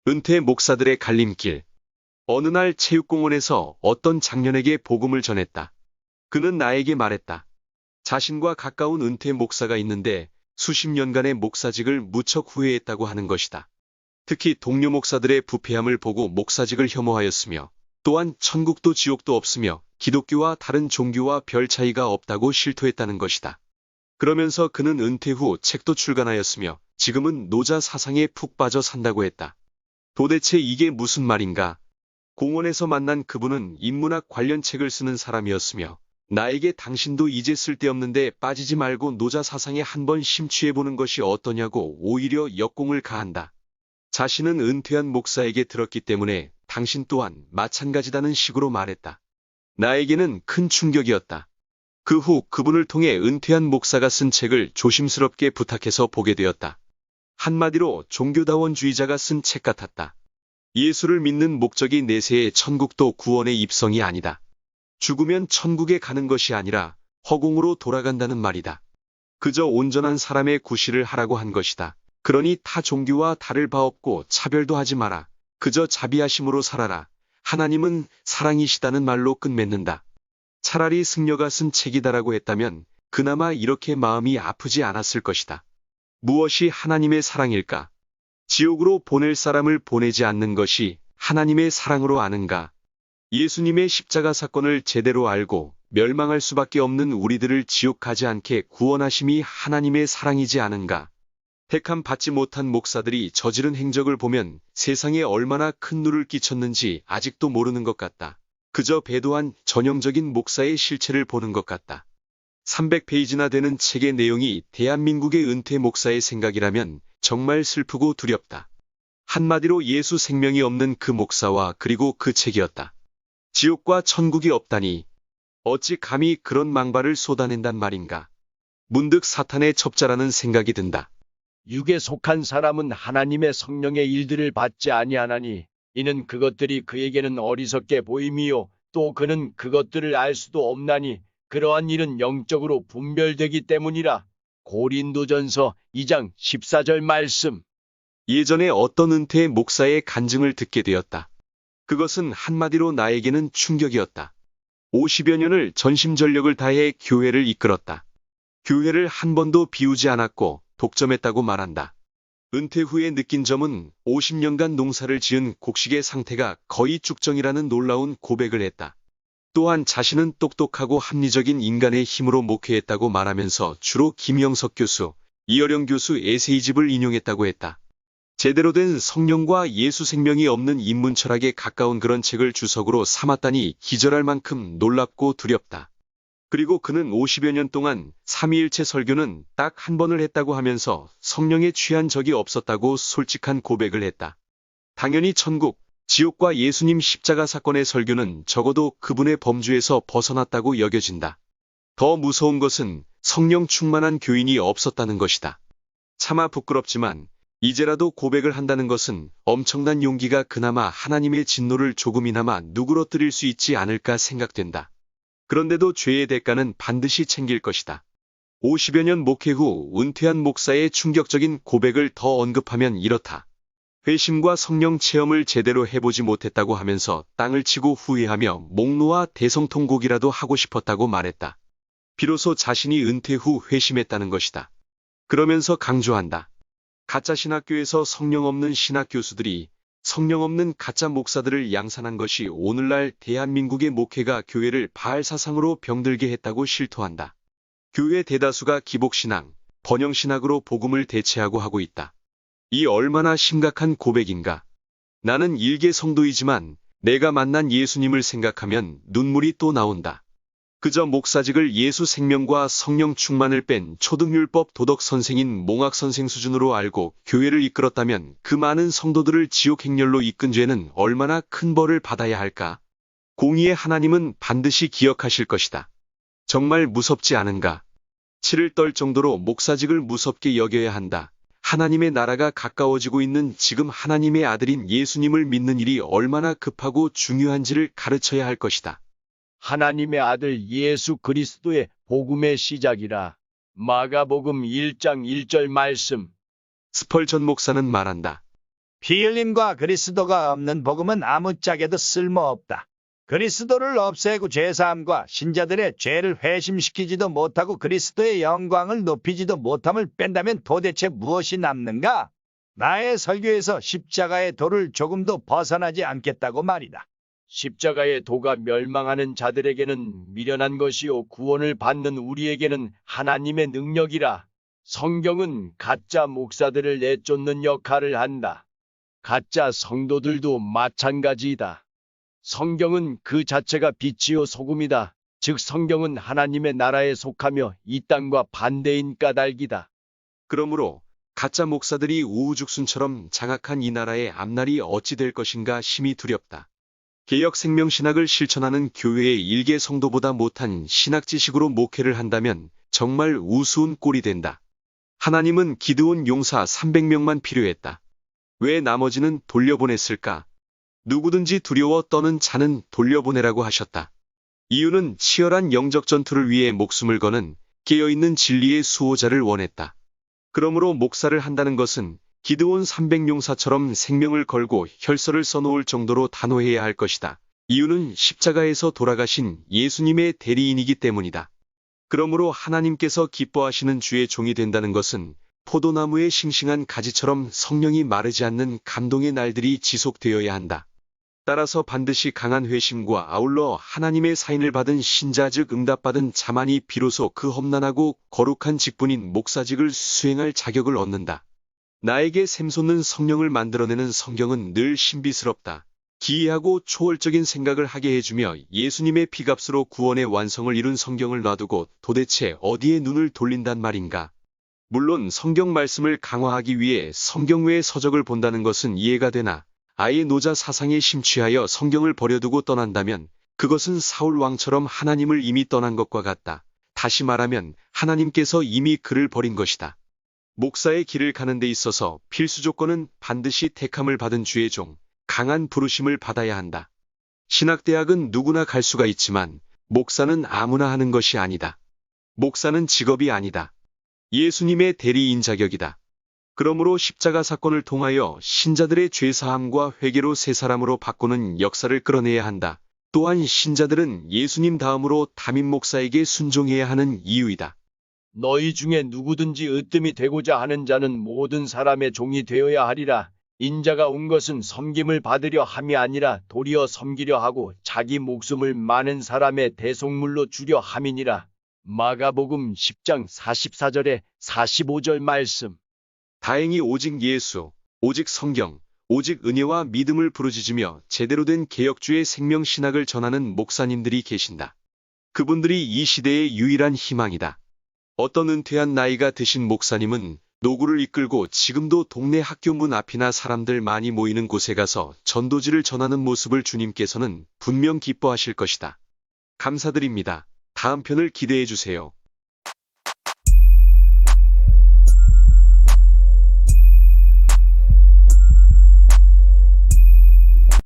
은퇴 목사들의 갈림길. 어느 날 체육공원에서 어떤 장년에게 복음을 전했다. 그는 나에게 말했다. 자신과 가까운 은퇴 목사가 있는데 수십 년간의 목사직을 무척 후회했다고 하는 것이다. 특히 동료 목사들의 부패함을 보고 목사직을 혐오하였으며 또한 천국도 지옥도 없으며 기독교와 다른 종교와 별 차이가 없다고 실토했다는 것이다. 그러면서 그는 은퇴 후 책도 출간하였으며 지금은 노자 사상에 푹 빠져 산다고 했다. 도대체 이게 무슨 말인가? 공원에서 만난 그분은 인문학 관련 책을 쓰는 사람이었으며 나에게 당신도 이제 쓸데없는데 빠지지 말고 노자 사상에 한번 심취해보는 것이 어떠냐고 오히려 역공을 가한다. 자신은 은퇴한 목사에게 들었기 때문에 당신 또한 마찬가지다는 식으로 말했다. 나에게는 큰 충격이었다. 그 후 그분을 통해 은퇴한 목사가 쓴 책을 조심스럽게 부탁해서 보게 되었다. 한마디로 종교다원주의자가 쓴 책 같았다. 예수를 믿는 목적이 내세의 천국도 구원의 입성이 아니다. 죽으면 천국에 가는 것이 아니라 허공으로 돌아간다는 말이다. 그저 온전한 사람의 구실을 하라고 한 것이다. 그러니 타 종교와 다를 바 없고 차별도 하지 마라. 그저 자비하심으로 살아라. 하나님은 사랑이시다는 말로 끝맺는다. 차라리 승려가 쓴 책이다라고 했다면 그나마 이렇게 마음이 아프지 않았을 것이다. 무엇이 하나님의 사랑일까? 지옥으로 보낼 사람을 보내지 않는 것이 하나님의 사랑으로 아는가? 예수님의 십자가 사건을 제대로 알고 멸망할 수밖에 없는 우리들을 지옥 가지 않게 구원하심이 하나님의 사랑이지 않은가? 택함 받지 못한 목사들이 저지른 행적을 보면 세상에 얼마나 큰 누를 끼쳤는지 아직도 모르는 것 같다. 그저 배도한 전형적인 목사의 실체를 보는 것 같다. 300페이지나 되는 책의 내용이 대한민국의 은퇴 목사의 생각이라면 정말 슬프고 두렵다. 한마디로 예수 생명이 없는 그 목사와 그리고 그 책이었다. 지옥과 천국이 없다니 어찌 감히 그런 망발을 쏟아낸단 말인가. 문득 사탄의 첩자라는 생각이 든다. 육에 속한 사람은 하나님의 성령의 일들을 받지 아니하나니 이는 그것들이 그에게는 어리석게 보임이요 또 그는 그것들을 알 수도 없나니 그러한 일은 영적으로 분별되기 때문이라. 고린도전서 2장 14절 말씀. 예전에 어떤 은퇴 목사의 간증을 듣게 되었다. 그것은 한마디로 나에게는 충격이었다. 50여 년을 전심전력을 다해 교회를 이끌었다. 교회를 한 번도 비우지 않았고 독점했다고 말한다. 은퇴 후에 느낀 점은 50년간 농사를 지은 곡식의 상태가 거의 쭉정이라는 놀라운 고백을 했다. 또한 자신은 똑똑하고 합리적인 인간의 힘으로 목회했다고 말하면서 주로 김영석 교수, 이어령 교수 에세이집을 인용했다고 했다. 제대로 된 성령과 예수 생명이 없는 인문 철학에 가까운 그런 책을 주석으로 삼았다니 기절할 만큼 놀랍고 두렵다. 그리고 그는 50여 년 동안 삼위일체 설교는 딱 한 번을 했다고 하면서 성령에 취한 적이 없었다고 솔직한 고백을 했다. 당연히 천국, 지옥과 예수님 십자가 사건의 설교는 적어도 그분의 범주에서 벗어났다고 여겨진다. 더 무서운 것은 성령 충만한 교인이 없었다는 것이다. 차마 부끄럽지만 이제라도 고백을 한다는 것은 엄청난 용기가 그나마 하나님의 진노를 조금이나마 누그러뜨릴 수 있지 않을까 생각된다. 그런데도 죄의 대가는 반드시 챙길 것이다. 50여 년 목회 후 은퇴한 목사의 충격적인 고백을 더 언급하면 이렇다. 회심과 성령 체험을 제대로 해보지 못했다고 하면서 땅을 치고 후회하며 목 놓아 대성통곡이라도 하고 싶었다고 말했다. 비로소 자신이 은퇴 후 회심했다는 것이다. 그러면서 강조한다. 가짜 신학교에서 성령 없는 신학 교수들이 성령 없는 가짜 목사들을 양산한 것이 오늘날 대한민국의 목회가 교회를 바알 사상으로 병들게 했다고 실토한다. 교회 대다수가 기복신앙, 번영신학으로 복음을 대체하고 하고 있다. 이 얼마나 심각한 고백인가. 나는 일개 성도이지만 내가 만난 예수님을 생각하면 눈물이 또 나온다. 그저 목사직을 예수 생명과 성령 충만을 뺀 초등율법 도덕 선생인 몽학 선생 수준으로 알고 교회를 이끌었다면 그 많은 성도들을 지옥 행렬로 이끈 죄는 얼마나 큰 벌을 받아야 할까? 공의의 하나님은 반드시 기억하실 것이다. 정말 무섭지 않은가? 치를 떨 정도로 목사직을 무섭게 여겨야 한다. 하나님의 나라가 가까워지고 있는 지금 하나님의 아들인 예수님을 믿는 일이 얼마나 급하고 중요한지를 가르쳐야 할 것이다. 하나님의 아들 예수 그리스도의 복음의 시작이라. 마가복음 1장 1절 말씀. 스펄전 목사는 말한다. 피 흘림과 그리스도가 없는 복음은 아무짝에도 쓸모없다. 그리스도를 없애고 죄사함과 신자들의 죄를 회심시키지도 못하고 그리스도의 영광을 높이지도 못함을 뺀다면 도대체 무엇이 남는가? 나의 설교에서 십자가의 도를 조금도 벗어나지 않겠다고 말이다. 십자가의 도가 멸망하는 자들에게는 미련한 것이요 구원을 받는 우리에게는 하나님의 능력이라. 성경은 가짜 목사들을 내쫓는 역할을 한다. 가짜 성도들도 마찬가지이다. 성경은 그 자체가 빛이요 소금이다. 즉 성경은 하나님의 나라에 속하며 이 땅과 반대인 까닭이다. 그러므로 가짜 목사들이 우후죽순처럼 장악한 이 나라의 앞날이 어찌 될 것인가 심히 두렵다. 개혁 생명신학을 실천하는 교회의 일개 성도보다 못한 신학 지식으로 목회를 한다면 정말 우스운 꼴이 된다. 하나님은 기드온 용사 300명만 필요했다. 왜 나머지는 돌려보냈을까? 누구든지 두려워 떠는 자는 돌려보내라고 하셨다. 이유는 치열한 영적 전투를 위해 목숨을 거는 깨어있는 진리의 수호자를 원했다. 그러므로 목사를 한다는 것은 기드온 300용사처럼 생명을 걸고 혈서를 써놓을 정도로 단호해야 할 것이다. 이유는 십자가에서 돌아가신 예수님의 대리인이기 때문이다. 그러므로 하나님께서 기뻐하시는 주의 종이 된다는 것은 포도나무의 싱싱한 가지처럼 성령이 마르지 않는 감동의 날들이 지속되어야 한다. 따라서 반드시 강한 회심과 아울러 하나님의 사인을 받은 신자 즉 응답받은 자만이 비로소 그 험난하고 거룩한 직분인 목사직을 수행할 자격을 얻는다. 나에게 샘솟는 성령을 만들어내는 성경은 늘 신비스럽다. 기이하고 초월적인 생각을 하게 해주며 예수님의 피값으로 구원의 완성을 이룬 성경을 놔두고 도대체 어디에 눈을 돌린단 말인가? 물론 성경 말씀을 강화하기 위해 성경 외의 서적을 본다는 것은 이해가 되나 아예 노자 사상에 심취하여 성경을 버려두고 떠난다면 그것은 사울 왕처럼 하나님을 이미 떠난 것과 같다. 다시 말하면 하나님께서 이미 그를 버린 것이다. 목사의 길을 가는 데 있어서 필수 조건은 반드시 택함을 받은 주의 종, 강한 부르심을 받아야 한다. 신학대학은 누구나 갈 수가 있지만 목사는 아무나 하는 것이 아니다. 목사는 직업이 아니다. 예수님의 대리인 자격이다. 그러므로 십자가 사건을 통하여 신자들의 죄사함과 회개로 새 사람으로 바꾸는 역사를 끌어내야 한다. 또한 신자들은 예수님 다음으로 담임 목사에게 순종해야 하는 이유이다. 너희 중에 누구든지 으뜸이 되고자 하는 자는 모든 사람의 종이 되어야 하리라. 인자가 온 것은 섬김을 받으려 함이 아니라 도리어 섬기려 하고 자기 목숨을 많은 사람의 대속물로 주려 함이니라. 마가복음 10장 44절에 45절 말씀. 다행히 오직 예수, 오직 성경, 오직 은혜와 믿음을 부르짖으며 제대로 된 개혁주의 생명신학을 전하는 목사님들이 계신다. 그분들이 이 시대의 유일한 희망이다. 어떤 은퇴한 나이가 드신 목사님은 노구를 이끌고 지금도 동네 학교 문 앞이나 사람들 많이 모이는 곳에 가서 전도지를 전하는 모습을 주님께서는 분명 기뻐하실 것이다. 감사드립니다. 다음 편을 기대해 주세요.